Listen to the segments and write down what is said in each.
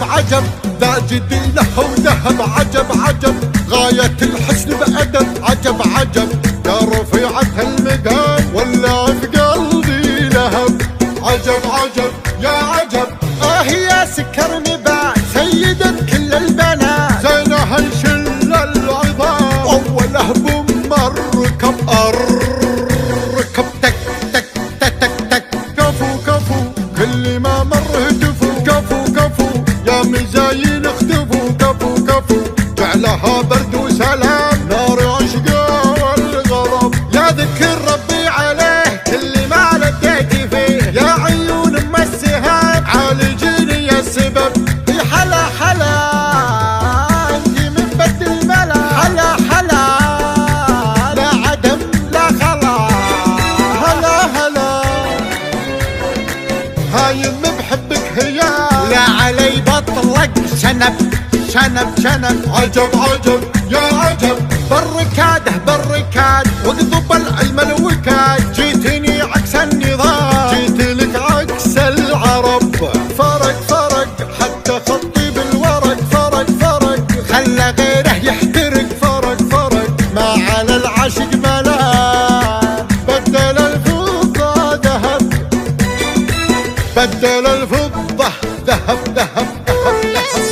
عجب عجب ذا جديله وذهب عجب عجب غاية الحسن بأدب عجب عجب يا رفيعة المقام ولا في قلبي لهب عجب عجب يا عجب يا سكر نبات سيدة كل البنات زينها يشل العظام أوله بمركب ركب تك تك تك تك تك كفو كفو كل ما مر هتفوا كفو كفو يا مزاين اختفوا كفو كفو جعلها برد وسلام نار عشقه والغضب يا ذكر ربي عليه كل ما لقيت فيه يا عيون ام السهام عالجيني يا السبب يا حلا حلا انتي من بد الملا حلا حلا لا عدم لا خلا هلا هلا هايم بحبك هيا لا علي بطلق شنب شنب شنب عجب عجب يا عجب بالركاده بالركاد واقضب العلم الوكاد جيتني عكس النظام جيت لك عكس العرب فرق فرق حتى خطي بالورق فرق فرق خلى غيره يحترق فرق فرق ما على العاشق ملا بدل الفضة ذهب بدل الفضة ذهب ذهب ذهب ذهب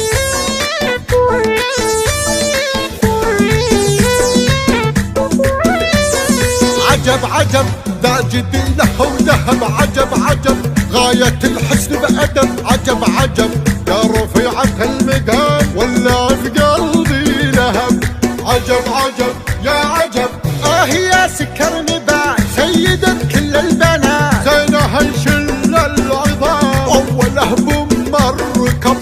عجب عجب ذا جديله وذهب عجب عجب غاية الحسن بأدب عجب عجب يا رفيعة المقام ولا في قلبي لهب عجب عجب يا عجب يا سكر نبات سيدة كل البنات زينها يشل العظام أوله بمركب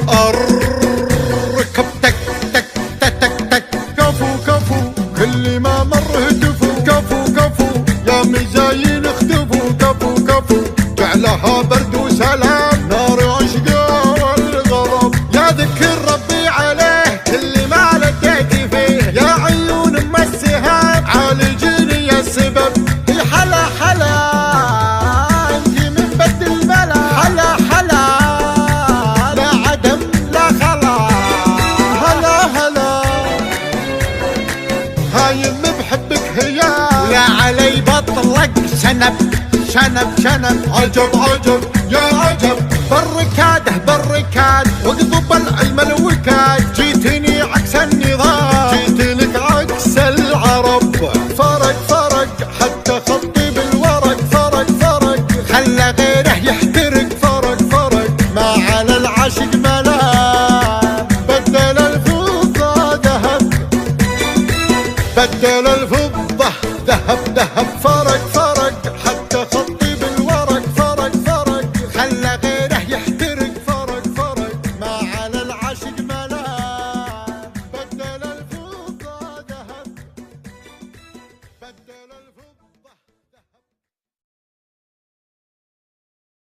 ركب تك تك تك تك تك كفو كفو كل ما مر هتفوا كفو كفو يا مزاين اختفوا كفو كفو جعلها برد وسلام نار عشقه والغضب يا ذكر ربي عليه كل ما لقيت فيه يا عيون ام السهام عالجيني يا السبب يا حلا حلا انتي من بد الملا حلا حلا لا عدم لا خلا هلا هلا هايم بحبك هيا لا علي بطلق شنب شنب شنب عجب عجب يا عجب بالركاده بالركاد واقضب العلم الوكاد جيتني عكس النظام جيت لك عكس العرب فرق فرق حتى خطي بالورق فرق فرق خلى غيره يحترق فرق فرق ما على العاشق ملام بدل الفضة ذهب بدل الفضة ذهب ذهب فرق